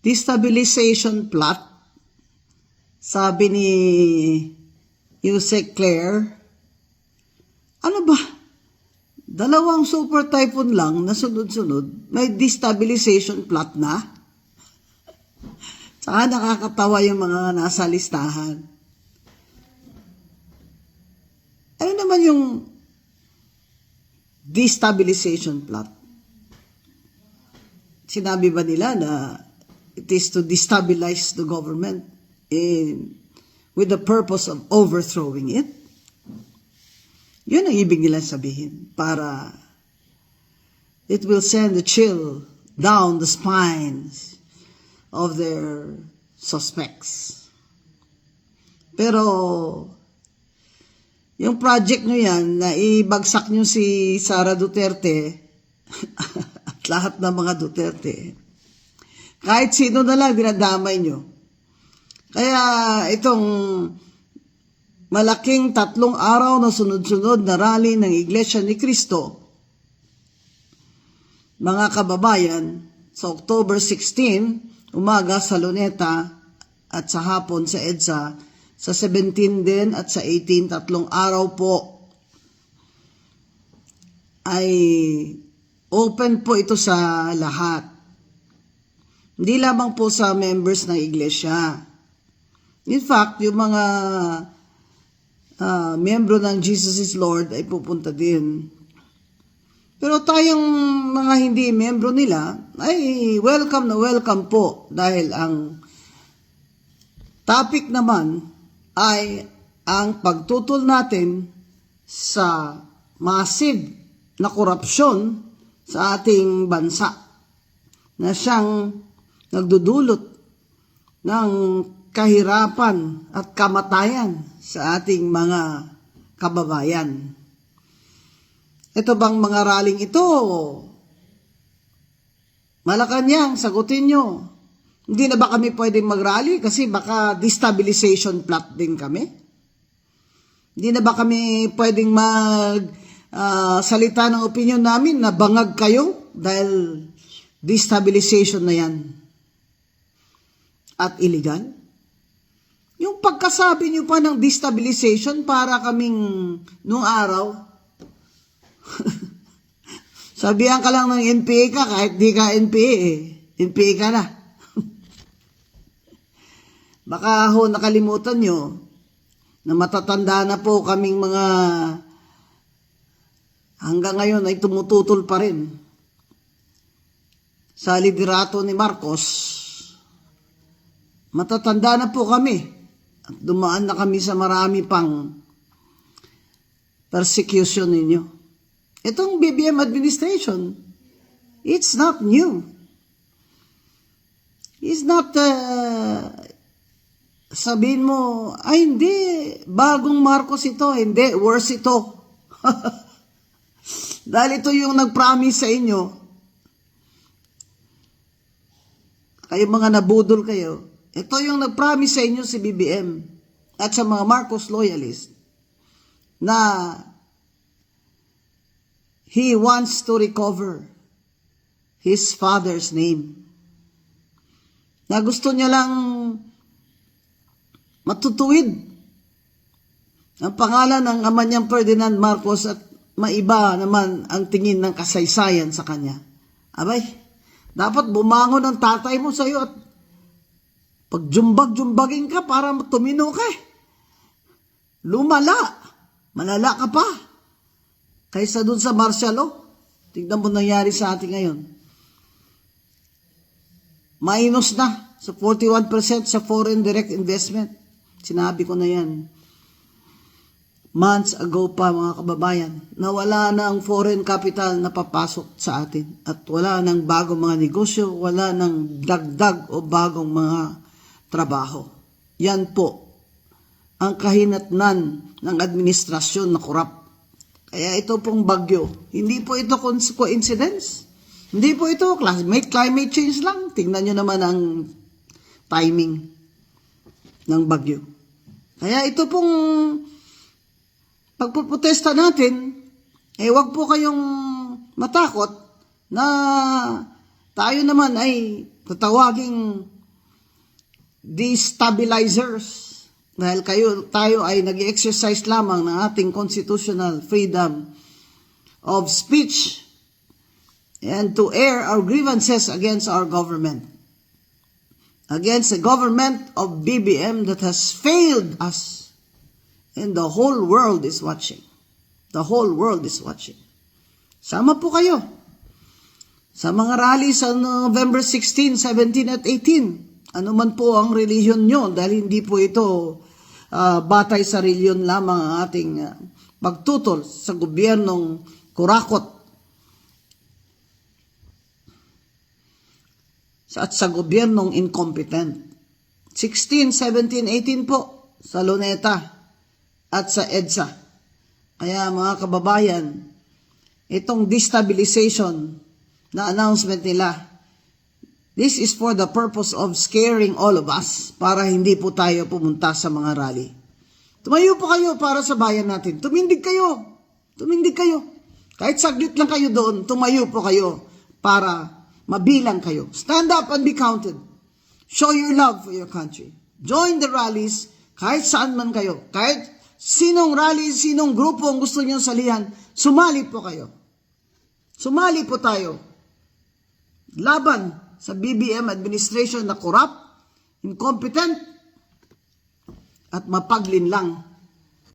destabilization plot, sabi ni Yusek Claire. Ano ba? Dalawang super typhoon lang na sunod-sunod, may destabilization plot na? Saka nakakatawa yung mga nasa listahan. Ano naman yung destabilization plot? Sinabi ba nila na it is to destabilize the government with the purpose of overthrowing it? Yun ang ibig nila sabihin, para it will send a chill down the spines of their suspects. Pero yung project nyo yan, na ibagsak nyo si Sara Duterte at lahat ng mga Duterte, kahit sino na lang dinadamay nyo. Kaya itong malaking 3 araw na sunod-sunod na rally ng Iglesia ni Cristo, mga kababayan, sa October 16, umaga sa Luneta at sa hapon sa EDSA, sa 17 din at sa 18, 3 araw po, ay open po ito sa lahat. Hindi lamang po sa members ng Iglesia. In fact, yung mga miyembro ng Jesus is Lord ay pupunta din. Pero tayong mga hindi miyembro nila ay welcome na welcome po, dahil ang topic naman ay ang pagtutol natin sa massive na korupsyon sa ating bansa na siyang nagdudulot ng kahirapan at kamatayan sa ating mga kababayan. Ito bang mga raling ito? Malacanang, sagutin nyo. Hindi na ba kami pwedeng mag-rally? Kasi baka destabilization plot din kami. Hindi na ba kami pwedeng salita ng opinion namin na bangag kayo dahil destabilization na yan at illegal? Yung pagkasabi nyo pa ng destabilization, para kaming nung araw, sabihan ka lang ng NPA ka, kahit di ka NPA NPA ka na. Baka nakalimutan nyo na matatanda na po kaming mga hanggang ngayon ay tumututol pa rin sa liderato ni Marcos. Matatanda na po kami. At dumaan na kami sa marami pang persecution ninyo. Itong BBM administration, it's not new. It's not, sabihin mo, ay hindi, bagong Marcos ito, hindi, worse ito. Dahil ito yung nag-promise sa inyo, kayo mga nabudol kayo, ito yung nag-promise sa inyo si BBM at sa mga Marcos loyalists na he wants to recover his father's name. Na gusto niya lang matutuwid ang pangalan ng ama niyang Ferdinand Marcos at maiba naman ang tingin ng kasaysayan sa kanya. Abay, dapat bumangon ang tatay mo sa iyo at pagjumbag-jumbagin ka para tumino ka. Lumala. Malala ka pa. Kaysa dun sa martial law. Tignan mo nangyari sa atin ngayon. Minus na sa 41% sa foreign direct investment. Sinabi ko na yan months ago pa, mga kababayan, na wala na ang foreign capital na papasok sa atin. At wala nang bagong mga negosyo, wala nang dagdag o bagong mga trabaho. Yan po ang kahinatnan ng administrasyon na korap. Kaya ito pong bagyo, hindi po ito coincidence. Hindi po ito climate change lang. Tingnan nyo naman ang timing ng bagyo. Kaya ito pong pagpuprotesta natin, wag po kayong matakot na tayo naman ay tatawaging destabilizers dahil tayo ay nag-exercise lamang ng ating constitutional freedom of speech and to air our grievances against our government, against the government of BBM that has failed us, and the whole world is watching. The whole world is watching. Sama po kayo sa mga rally sa November 16, 17 at 18. Ano man po ang relihiyon nyo, dahil hindi po ito batay sa relihiyon lamang ang ating pagtutol sa gobyernong kurakot at sa gobyernong incompetent. 16, 17, 18 po sa Luneta at sa EDSA. Kaya mga kababayan, itong destabilization na announcement nila, this is for the purpose of scaring all of us para hindi po tayo pumunta sa mga rally. Tumayo po kayo para sa bayan natin. Tumindig kayo. Tumindig kayo. Kahit saglit lang kayo doon, tumayo po kayo para mabilang kayo. Stand up and be counted. Show your love for your country. Join the rallies kahit saan man kayo. Kahit sinong rally, sinong grupo ang gusto nyo salihan, sumali po kayo. Sumali po tayo. Laban sa BBM administration na corrupt, incompetent, at mapaglinlang